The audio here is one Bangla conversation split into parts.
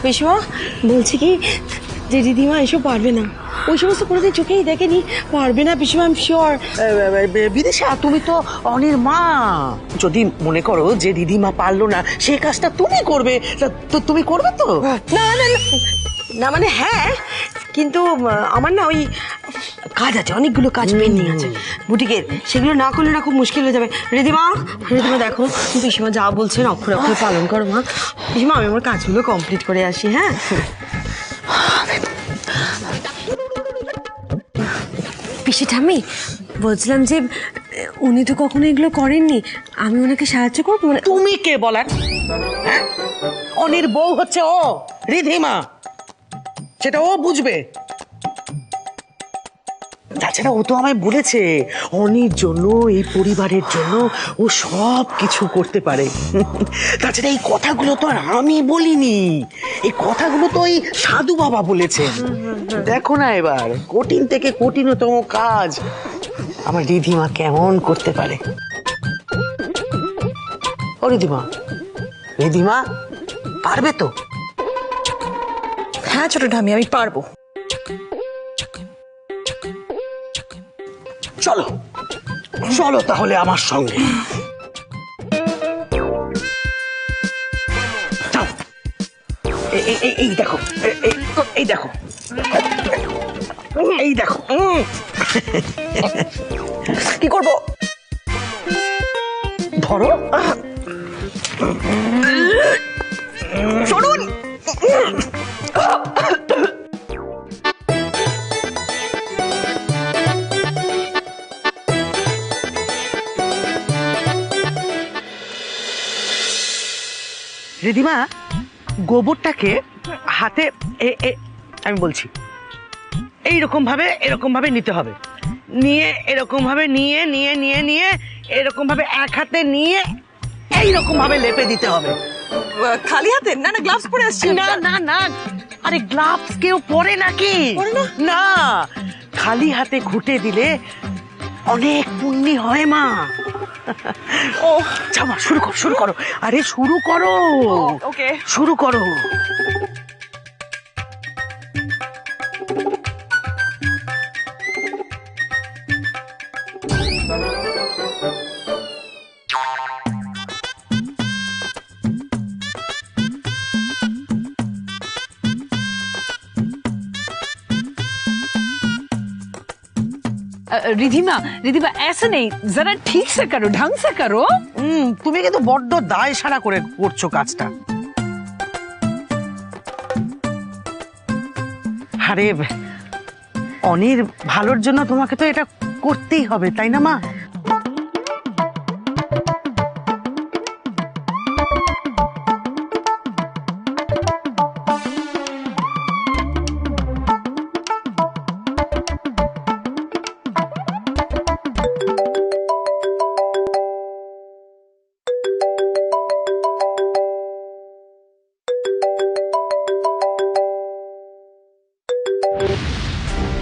পিসিমা বলছি কি যে দিদিমা এসব পারবে না, ওই সমস্ত কোনোদিন চোখেই দেখেনি, পারবে না পিসিমা, আই এম শিওর। বিদিশা তুমি তো অনির মা, যদি মনে করো যে দিদিমা পারলো না সেই কাজটা তুমি করবে, তো তুমি করবে তো? না না না, মানে হ্যাঁ, কিন্তু আমার না ওই কাজ আছে, অনেকগুলো কাজ পেন্ডিং আছে বুটিকের, সেগুলো না করলে না খুব মুশকিল হয়ে যাবে। রিদিমা রিদিমা দেখো পিসিমা যা বলছেন অক্ষরে অক্ষরে পালন করো মা। পিসিমা আমি আমার কাজগুলো কমপ্লিট করে আসি। হ্যাঁ পিসি ঠাম্মি, বলছিলাম যে উনি তো কখনো এগুলো করেননি, আমি ওনাকে সাহায্য করবো। তুমি কে বলার? অনির বউ হচ্ছে ও, রিধিমা, সেটা ও বুঝবে। তাছাড়া ও তো আমায় বলেছে অনির জন্য, এই পরিবারের জন্য ও সব কিছু করতে পারে। তাছাড়া এই কথাগুলো তো আর আমি বলিনি, এই কথাগুলো তো ওই সাধু বাবা বলেছে। দেখো না এবার কঠিন থেকে কঠিনতম কাজ আমার রিধিমা কেমন করতে পারে। ও রিধিমা, রিধিমা পারবে তো? হ্যাঁ ছোট ঠাম্মি, আমি পারবো। চলো চলো তাহলে আমার সঙ্গে। এই দেখো, এই দেখো, এই দেখো। কি করবো? ধরো, চলুন। রিধিমা গোবরটাকে হাতে আমি বলছি এরকম ভাবে নিতে হবে, নিয়ে এরকম ভাবে নিয়ে নিয়ে নিয়ে নিয়ে এরকম ভাবে এক হাতে নিয়ে এইরকম ভাবে লেপে দিতে হবে। খালি হাতে? না না, গ্লাভস পরে আসছি। না না না, আরে গ্লাভস কেউ পরে নাকি? না, খালি হাতে ঘুটে দিলে অনেক পুণ্যি হয় মা। ও যাও মা, শুরু করো, শুরু করো, আরে শুরু করো। ওকে, শুরু করো। रिधिमा रिधिमा ऐसे नहीं, जरा ठीक से करो, ढंग से करो। তুমি কিন্তু বড্ড দায় সারা করে করছো কাজটা। আরে অনির ভালোর জন্য তোমাকে তো এটা করতেই হবে, তাই না মা?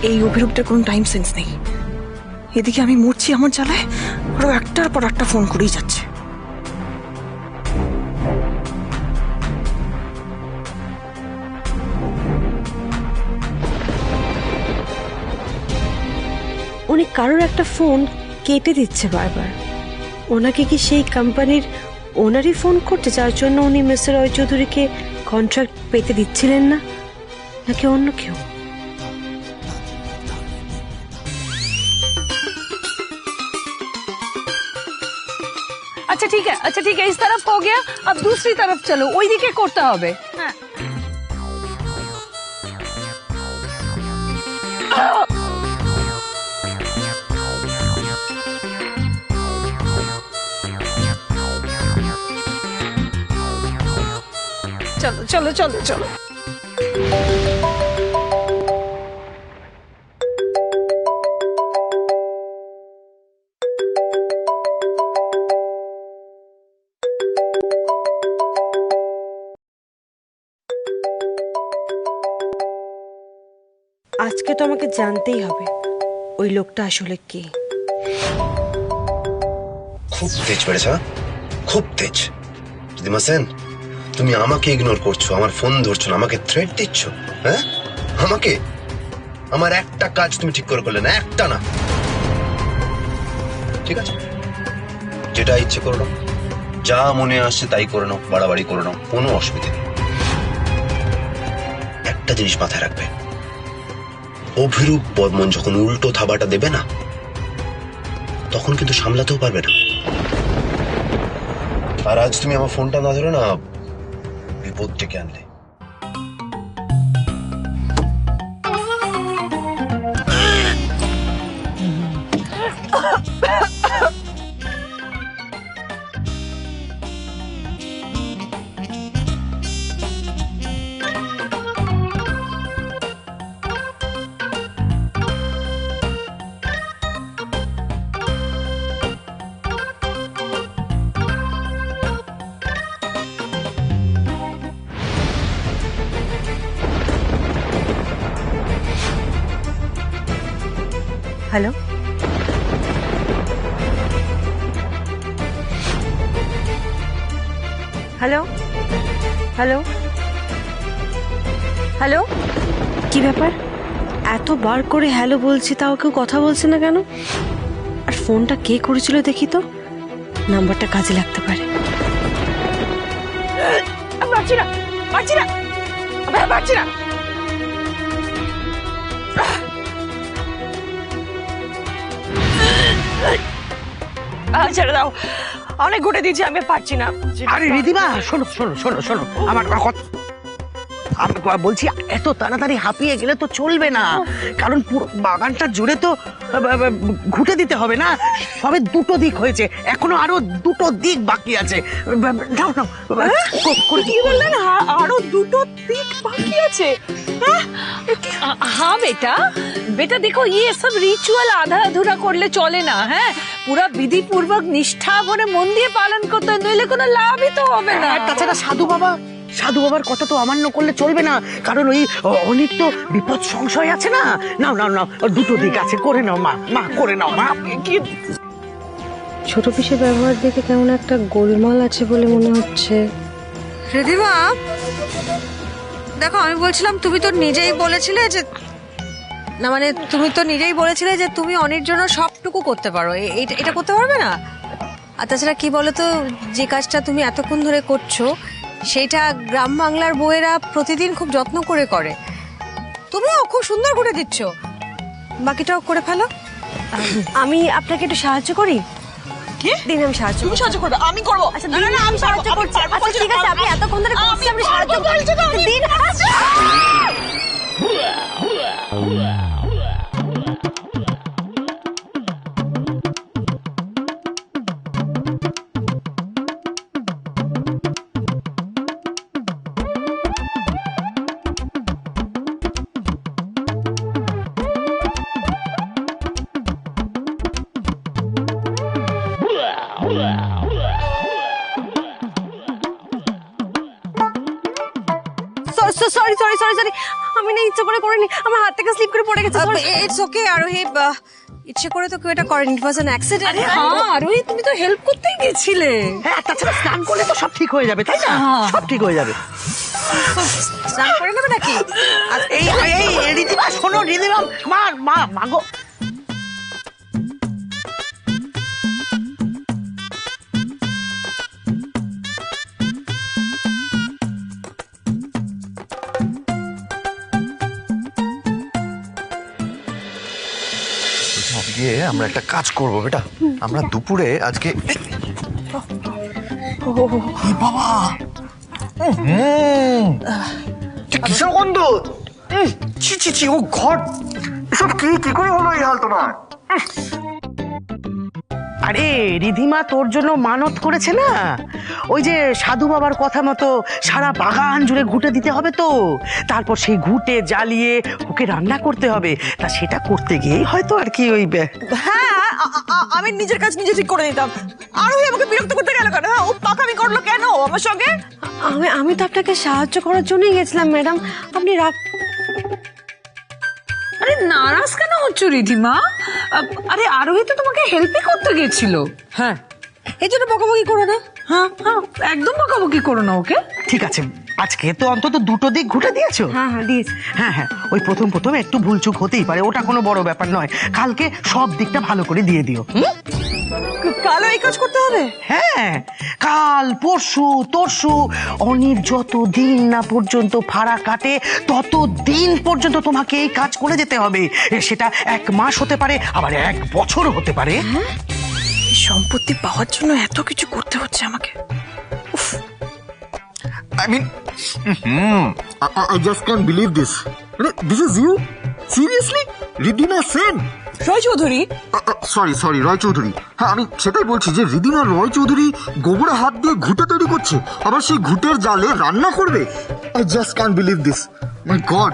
এই অভিরূপটার কোনো টাইম সেন্স নেই। এদিকে আমি মরছি আমার জ্বালায়, আরো একটার পর একটা ফোন করেই যাচ্ছে। উনি কারোর একটা ফোন কেটে দিচ্ছে বারবার। ওনাকে কি সেই কোম্পানির ওনারই ফোন করতে, যার জন্য উনি মিস্টার রয় চৌধুরীকে কন্ট্রাক্ট পেতে দিচ্ছিলেন না, নাকি অন্য কেউ? अच्छा ठीक है, इस तरफ हो गया, अब दूसरी तरफ चलो, ওই দিকে করতে হবে। হ্যাঁ चलो चलो चलो चलो। আজকে তো আমাকে জানতেই হবে ওই লোকটা আসলে কে। খুব তেজ বেড়েছে, খুব তেজ। রিধিমা সেন, তুমি আমাকে ইগনোর করছো, আমার ফোন ধরছো না, আমাকে থ্রেট দিচ্ছ। হ্যাঁ, আমাকে, আমার একটা কাজ তুমি ঠিক করে করলে না, একটা না। ঠিক আছে, যেটা ইচ্ছে করে নাও, যা মনে আসছে তাই করে নাও, বাড়াবাড়ি করে নাও, কোনো অসুবিধা নেই। একটা জিনিস মাথায় রাখবে, অভিরূপ বর্মন যখন উল্টো থাবাটা দেবে না, তখন কিন্তু সামলাতেও পারবে না। আর আজ তুমি আমার ফোনটা না ধরে না বিপদ ডেকে আনলে। Hello, hello, hello, hello. কি ব্যাপার, এতবার করে হ্যালো বলছি তাও কেউ কথা বলছে না কেন? আর ফোনটা কে করেছিল দেখি তো, নাম্বারটা কাজে লাগতে পারে। পারছি না, পারছি না, পারছি না। ছেড়ে দাও, অনেক ঘুরে দিয়েছি, আমি পারছি না। আরে রিদিমা, শোনো শোনো শোনো শোনো, আমার কথা আমি বলছি, এত তাড়াতাড়ি হাঁপিয়ে গেলে তো চলবে না, কারণ পুরো বাগানটা জুড়ে তো ঘুটে দিতে হবে না। সবে দুটো দিক হয়েছে, এখনো আরো দুটো দিক বাকি আছে। নাও নাও, কি বললেন? আরো দুটো দিক বাকি আছে? हाँ बेटा, बेटा देखो ये सब रिचुअल आधा अधूरा করলে চলে না। হ্যাঁ, পুরা বিধি পূর্বক নিষ্ঠা ভরে মন দিয়ে পালন করতে, নইলে কোনো লাভই তো হবে না। তাছাড়া সাধু বাবার কথা তো অমান্য করলে চলবে না, কারণ ওই অনেক তো বিপদ সংশয় আছে না। নাও নাও নাও, দুটো দিক আছে, করে নাও মা, মা করে নাও মা। ছোট পিসের ব্যবহার দেখে কেমন একটা গোলমাল আছে বলে মনে হচ্ছে। রিধিমা, দেখো আমি বলছিলাম, তুমি তো নিজেই বলেছিলে যে, না মানে তুমি তো নিজেই বলেছিলে যে তুমি অনির জন্য সবটুকু করতে পারো, এটা করতে পারবে না? আর তাছাড়া কি বলতো, যে কাজটা তুমি এতক্ষণ ধরে করছো সেটা গ্রাম বাংলার বউয়েরা প্রতিদিন খুব যত্ন করে করে, তুমিও খুব সুন্দর করে দিচ্ছ, বাকিটাও করে ফেলো। আমি আপনাকে একটু সাহায্য করি। কি? দিন, আমি সাহায্য তুমি সাহায্য করবে? আমি করবো? আচ্ছা, না না, আমি সাহায্য করছি। আচ্ছা ঠিক আছে, আপনি এতক্ষণ ধরে করছেন, আমি সাহায্য করছি। দিন। সরি সরি সরি সরি, আমি না ইচ্ছা করে করিনি, আমার হাত থেকে স্লিপ করে পড়ে গেছে। ইটস ওকে আরোহী, ইচ্ছে করে তো কেউ এটা করেনি, ইট ওয়াজ অ্যান অ্যাক্সিডেন্ট। হ্যাঁ আরোহী, তুমি তো হেল্প করতেই গেছিলে। হ্যাঁ, তাছাড়া স্নান করলে তো সব ঠিক হয়ে যাবে, তাই না? সব ঠিক হয়ে যাবে। স্নান করে নেবে নাকি? এই এই রিদিমা, শোনো রিদিমা, মা মা মাগো। আজকে আমরা একটা কাজ করব বেটা, আমরা দুপুরে আজকে বাবা কিসের গন্ধ, ছি ছি ছি, ও ঘর সব কি করে হলো এই হাল তোমার? আরে রিধিমা তোর জন্য মানত করেছে না, ওই যে সাধু বাবার কথা মতো সারা বাগান জুড়ে ঘুঁটে দিতে হবে তো, তারপর সেই ঘুঁটে জ্বালিয়ে ওকে রান্না করতে হবে। তা সেটা করতে গিয়েই হয়তো আর কি ওই হ্যাঁ, আমি নিজের কাজ নিজে ঠিক করে নিতাম, আরোহী আমাকে বিরক্ত করতে গেল কেন? হ্যাঁ, ও পাকামি করলো কেন আমার সঙ্গে? আমি তো আপনাকে সাহায্য করার জন্যই গেছিলাম ম্যাডাম, আপনি রাগ। আরে নারাজ কেন হচ্ছ রিধিমা? আরে আরোহী তো তোমাকে হেল্পই করতে গেছিল। হ্যাঁ, এই জন্য বকাবকি করো না। হ্যাঁ হ্যাঁ, একদম বকাবকি করো না ওকে। ঠিক আছে, আজকে তো অন্তত দুটো দিক ঘুরে দিয়েছো। হ্যাঁ হ্যাঁ দিয়েছি। হ্যাঁ, ওই প্রথম একটু ভুলচুক হতেই পারে, ওটা কোনো বড় ব্যাপার নয়। কালকে সব দিকটা ভালো করে দিয়ে দিও। কালও এই কাজ করতে হবে? হ্যাঁ, কাল পরশু তরশু অনির যত দিন না পর্যন্ত ভাড়া কাটে তত দিন পর্যন্ত তোমাকে এই কাজ করে যেতে হবে। সেটা 1 মাস হতে পারে, আবার 1 বছর হতে পারে। এই সম্পত্তি পাওয়ার জন্য এত কিছু করতে হচ্ছে আমাকে। I mean, I just can't believe this. This is you? Seriously? Ridhima Sen? Roy Chowdhury, sorry Roy Chowdhury. হ্যাঁ, আমি সেটাই বলছি যে রিদিমা রয় চৌধুরী গোবরে হাত দিয়ে ঘুঁটে তৈরি করছে, আবার সেই ঘুঁটের জালে রান্না করবে। I just can't believe this. My God.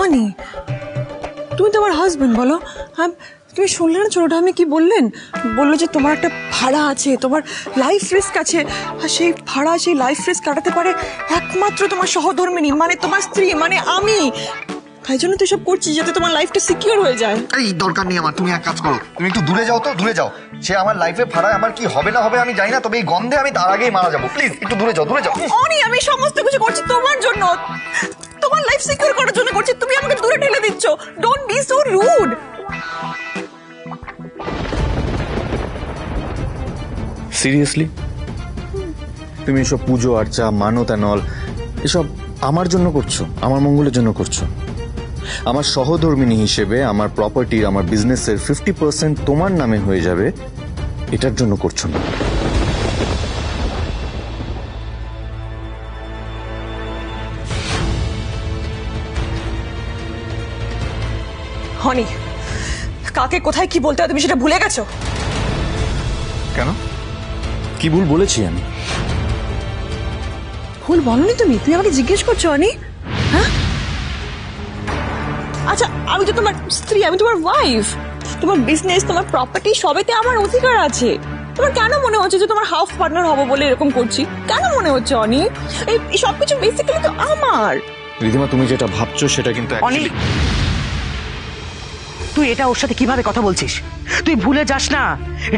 অনি তুমি তো আমার হাজবেন্ড, বলো। তুমি শুনলে না ছোটটা আমি কি বললেন? বললো যে তোমার একটা ভাড়া আছে, তোমার লাইফ রিস্ক আছে, আর সেই ভাড়া সেই লাইফ রিস্ক কাটাতে পারে একমাত্র তোমার সহধর্মিনী, মানে তোমার স্ত্রী, মানে আমি। তাই জন্য তো সব করছি যাতে তোমার লাইফটা সিকিউর হয়ে যায়। এই দরকার নেই আমার, তুমি এক কাজ করো, তুমি একটু দূরে যাও তো, দূরে যাও। সে আমার লাইফে ভাড়ায় আমার কি হবে না হবে আমি জানি না, তবে এই গন্ধে আমি তার আগেই মারা যাবো। প্লিজ একটু দূরে যাও, দূরে যাও। অনি আমি সমস্ত কিছু করছি তোমার জন্য, তোমার লাইফ সিকিউর করার জন্য করছি, তুমি আমাকে দূরে ঠেলে দিচ্ছ। Don't be so rude. Seriously তুমি এসব পুজো আর্চা মানত অ্যান্ড অল এসব আমার জন্য করছো, আমার মঙ্গলের জন্য করছো? আমার সহধর্মিনী হিসেবে আমার প্রপার্টির, আমার বিজনেসের 50% তোমার নামে হয়ে যাবে, এটার জন্য করছো না। হনি, কাকে কোথায় কি বলতে হয় তুমি সেটা ভুলে গেছো? কেন, কি ভুল বলেছি আমি? ভুল বলনি তুমি, তুমি আমাকে জিজ্ঞেস করছো অনি? হ্যাঁ, আচ্ছা আমি তো তোমার স্ত্রী, আমি তোমার ওয়াইফ। তোমার বিজনেস, তোমার প্রপার্টি সবেতে আমার অধিকার আছে। তোমার কেন মনে হচ্ছে যে তোমার হাফ পার্টনার হবো বলে এরকম করছি? কেন মনে হচ্ছে অনি? এই সবকিছু বেসিক্যালি তো আমার। রিধিমা, তুমি যেটা ভাবছো সেটা কিন্তু অনি, তুই এটা ওর সাথে কিভাবে কথা বলছিস? তুই ভুলে যাস না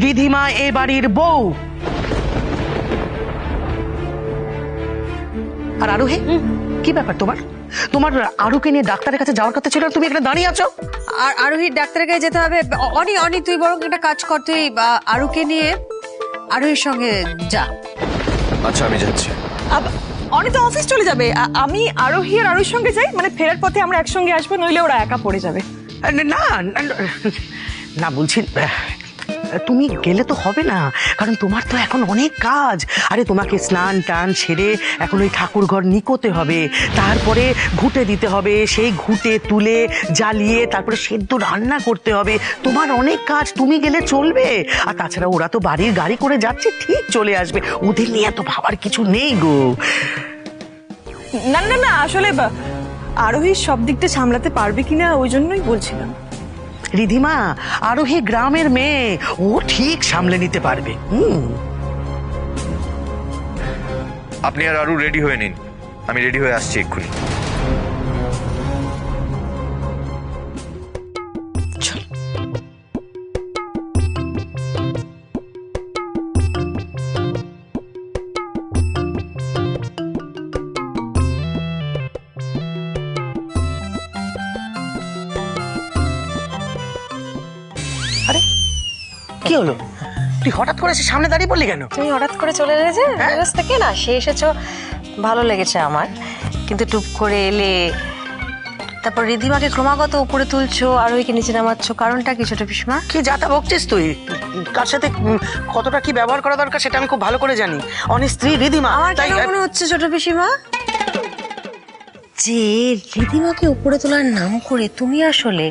রিধিমা এ বাড়ির বউ। আর আরোহী, কি ব্যাপার তোমার? তোমার আরুকে নিয়ে ডাক্তারের কাছে যাওয়ার কথা ছিল, তুমি এখানে দাঁড়িয়ে আছো। আর আরোহীর ডাক্তারের কাছে যেতে হবে। অনি তুই বরং একটা কাজ কর, তুই আরুকে নিয়ে আরোহীর সঙ্গে যা। আচ্ছা, আমি যাচ্ছি। অনি তো অফিস চলে যাবে, আমি আরোহী আর আরোহীর সঙ্গে যাই, মানে ফেরার পথে আমরা একসঙ্গে আসবো, নইলে ওরা একা পড়ে যাবে। না না বলছি, তুমি গেলে তো হবে না, কারণ তোমার তো এখন অনেক কাজ। আরে তোমাকে স্নান টান সেরে এখন ওই ঠাকুর ঘর নিকোতে হবে, তারপরে ঘুঁটে দিতে হবে, সেই ঘুঁটে তুলে জ্বালিয়ে তারপরে সেদ্ধ রান্না করতে হবে। তোমার অনেক কাজ, তুমি গেলে চলবে? আর তাছাড়া ওরা তো বাড়ির গাড়ি করে যাচ্ছে, ঠিক চলে আসবে, ওদের নিয়ে এত ভাবার কিছু নেই গো। না না না, আসলে আরোহী সব দিকটা সামলাতে পারবে কিনা ওই জন্যই বলছিলাম। রিধিমা আরোহী গ্রামের মেয়ে, ও ঠিক সামলে নিতে পারবে। আপনি আর আরু রেডি হয়ে নিন, আমি রেডি হয়ে আসছি এক্ষুনি। আরে কি হলো, তুই হঠাৎ করে এসে সামনে দাঁড়িয়ে পড়লি কেন? তুমি হঠাৎ করে চলে এলে যে মেজাজ থেকে, না সে এসেছো ভালো লেগেছে আমার, কিন্তু টুপ করে এলে, তারপর রিধিমাকে ক্রমাগত উপরে তুলছো আর ওইকে নিচে নামাচ্ছ, কারণটা কি ছোট পিসমা? কি যাতা বকছিস তুই? কার সাথে কতটা কি ব্যবহার করা দরকার সেটা আমি খুব ভালো করে জানি। অনেক স্ত্রী রিধিমা, আমার কেন মনে হচ্ছে ছোট পিসিমা যে রিধিমাকে উপরে তোলার নাম করে তুমি আসলে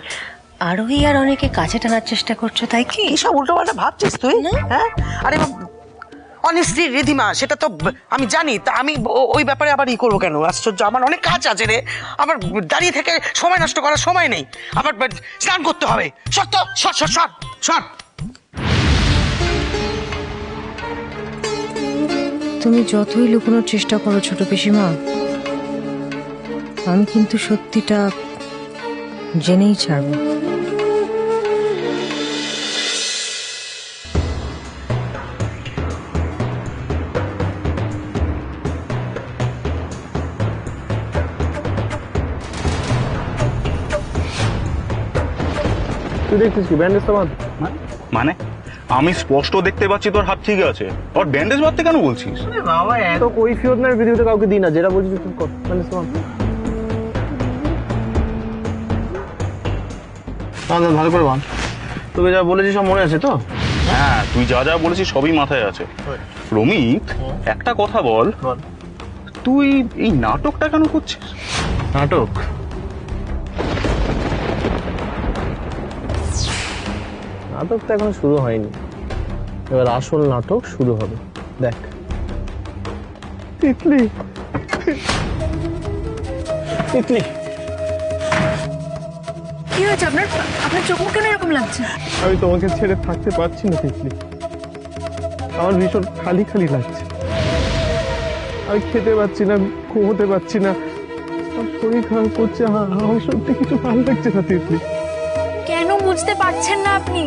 আরোহী আর অনেকে কাছে টানার চেষ্টা করছো, তাই কি? কি সব উল্টো পাল্টা ভাবছিস তুই? হ্যাঁ, আরে অনেক স্ত্রী রিধিমা সেটা তো আমি জানি, তা আমি ওই ব্যাপারে আবার ই করবো কেন? আশ্চর্য, আমার অনেক কাজ আছে রে, আমার দাঁড়িয়ে থেকে সময় নষ্ট করার সময় নেই, আবার স্নান করতে হবে। সত্য, সর সর সর সর। তুমি যতই লুকানোর চেষ্টা করো ছোট পিসিমা, আমি কিন্তু সত্যিটা জেনেই ছাড়বো। তুই দেখছিস কি ব্যান্ডেজ তো বাঁধ। মানে আমি স্পষ্ট দেখতে পাচ্ছি তোর হাত ঠিক আছে, আর ব্যান্ডেজ বাঁধতে কেন বলছিস? বাবা এত কৈফিয়ত না পৃথিবীতে কাউকে দিই না, যেটা বলছিস তুই কর, ব্যান্ডেজ তো বাঁধ। ভালো করে বাঁধ। তোকে যা বলেছি সব মনে আছে তো? হ্যাঁ, তুই যা যা বলেছিস সবই মাথায় আছে। রমিত, একটা কথা বল, তুই এই নাটকটা কেন করছিস? নাটক? নাটক তো এখনো শুরু হয়নি, এবার আসল নাটক শুরু হবে। দেখ তিতলি, তিতলি কি হয়েছে আপনার? আপনার চোখ মুখ কেন এরকম লাগছে? আমি তোমাকে ছেড়ে থাকতে পারছি না তিতলি, আমার ভীষণ খালি খালি লাগছে। আমি খেতে পাচ্ছি না, ঘুমোতে পারছি না, আমার শরীর খারাপ করছে, আমার সত্যি কিছু ভালো লাগছে না তিতলি। কেন বুঝতে পারছেন না আপনি?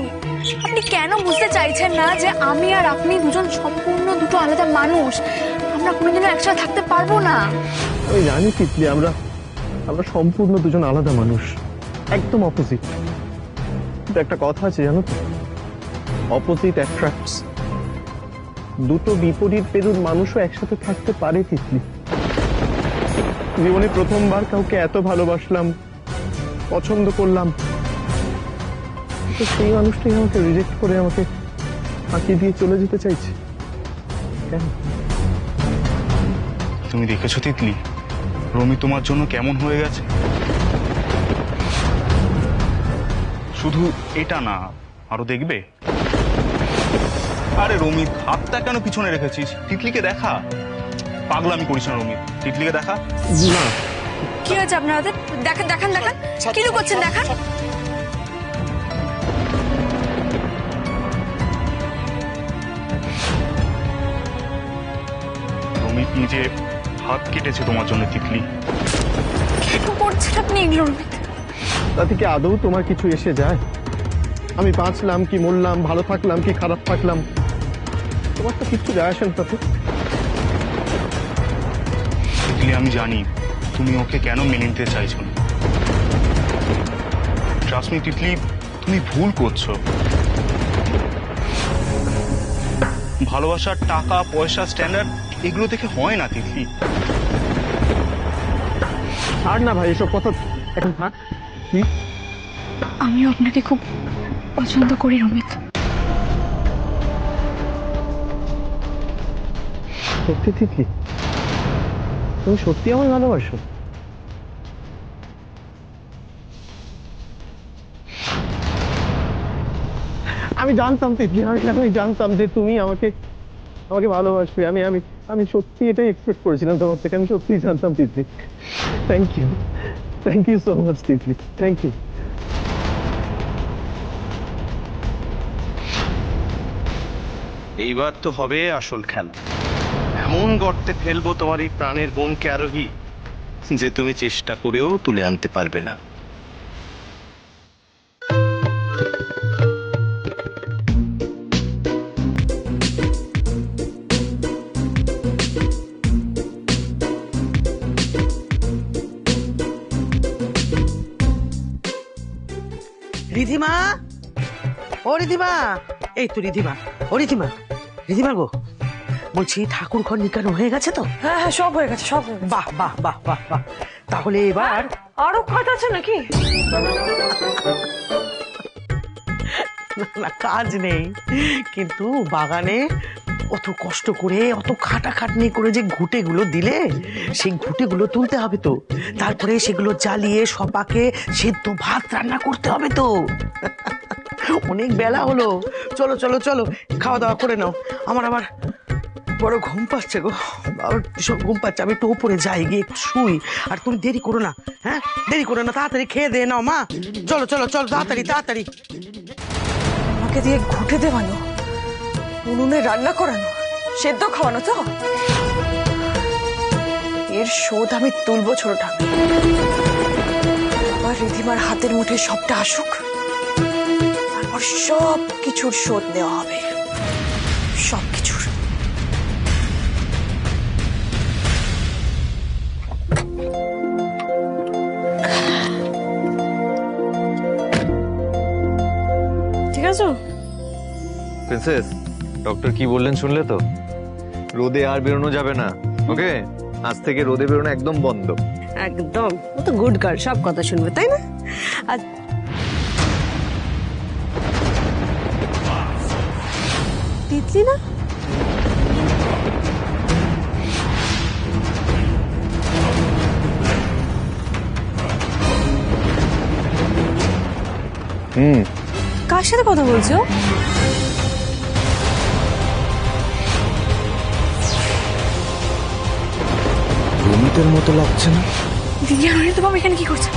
আপনি কেন বুঝতে চাইছেন না যে আমি আর আপনি দুজন সম্পূর্ণ দুটো আলাদা মানুষ? আমরা কোনোদিনও একসাথে থাকতে পারবো না। আমি জানি তিতলি, আমরা সম্পূর্ণ দুজন আলাদা মানুষ, একদম অপোজিট। কিন্তু একটা কথা আছে জানো তো, অপোজিট অ্যাট্রাক্টস। দুটো বিপরীত পেরুর মানুষও একসাথে থাকতে পারে তিতলি। জীবনে প্রথমবার কাউকে এত ভালোবাসলাম, পছন্দ করলাম, তো সেই মানুষটাই আমাকে রিজেক্ট করে আমাকে ফাঁকি দিয়ে চলে যেতে চাইছে কেন? তুমি দেখেছো তিতলি, রমি তোমার জন্য কেমন হয়ে গেছে? শুধু এটা না, আরো দেখবে। আরে রমিত, হাতটা কেন পিছনে রেখেছিস? তিতলিকে দেখা। পাগলামি করিস না রমিত, তিতলিকে দেখা। না, কি হয়েছে আপনার হাতে? দেখেন দেখেন দেখেন, কি করছেন দেখেন। রমিত নিজে হাত কেটেছে তোমার জন্য তিতলি। কেন করছেন আপনি এগুলো রমিত? তাতে কি আদৌ তোমার কিছু এসে যায়? আমি বাঁচলাম কি মরলাম, ভালো থাকলাম কি খারাপ থাকলাম, তোমার তো কিছু যায় আসে না তাতে। তিতলি, আমি জানি তুমি ওকে কেন মেনে নিতে চাইছো না। ট্রাস্ট মি তিতলি, তুমি ভুল করছো। ভালোবাসার টাকা পয়সা স্ট্যান্ডার্ড এগুলো থেকে হয় না তিতলি। আর না ভাই এসব কথা এখন থাক। কি? আমিও আপনাকে খুব পছন্দ করি রমিত। সত্যি তিতলি, তুমি সত্যি আমায় ভালোবাসো? আমি জানতাম তিতলি, আমি জানতাম যে তুমি আমাকে ভালোবাসবে। আমি আমি আমি সত্যি এটাই এক্সপেক্ট করেছিলাম তোমার থেকে, আমি সত্যিই জানতাম Titli. Thank you so much Titli, thank you. এইবার তো হবে আসল খেলা। এমন গর্তে ফেলবো তোমার এই প্রাণের বোনকে আরোহী, যে তুমি চেষ্টা করেও তুলে আনতে পারবে না। রিধিমা, ও রিধিমা, এই তো রিধিমা, ও রিধিমা, রিধিমা গো, বলছি ঠাকুর ঘর নিকানো হয়ে গেছে তো? হ্যাঁ হ্যাঁ, সব হয়ে গেছে, সব হয়ে গেছে। বাহ বাহ বাহ বাহ বাহ, তাহলে এবার আরো কাজ আছে নাকি? না কাজ নেই, কিন্তু বাগানে অত কষ্ট করে অত খাটাখাটনি করে যে ঘুঁটেগুলো দিলে, সেই ঘুঁটেগুলো তুলতে হবে তো, তারপরে সেগুলো জ্বালিয়ে সপাকে সেদ্ধ ভাত রান্না করতে হবে তো। অনেক বেলা হলো, চলো চলো চলো খাওয়া দাওয়া করে নাও। আমার আবার বড় ঘুম পাচ্ছে গো, আবার ভীষণ ঘুম পাচ্ছে। আমি একটু উপরে যাই, গিয়ে একটু শুই। আর তুমি দেরি করো না, হ্যাঁ দেরি করো না, তাড়াতাড়ি খেয়ে দে নাও মা। চলো চলো চলো তাড়াতাড়ি তাড়াতাড়ি। আমাকে দিয়ে ঘুটে দেওয়ানো, উনুনে রান্না করানো, সেদ্ধ খাওয়ানো তো? এর শোধ আমি তুলবো ছোট ঠাকুর। আবার রিধিমার হাতের মুঠে সবটা আসুক, তারপর সব কিছুর শোধ নেওয়া হবে, সব কিছুর। আছো? প্রিন্সেস, ডক্টর কি বললেন শুনলে তো? রোদে আর বেরোনো যাবে না, ওকে? আজ থেকে রোদে বেরোনো একদম বন্ধ। একদম, ও তো গুড গার্ল, সব কথা শুনবে, তাই না? আর তিতলি না? কার সাথে কথা বলছো? রমিতের মতো লাগছে না? দিদি আর অনির্বাণ এখানে কি করছে?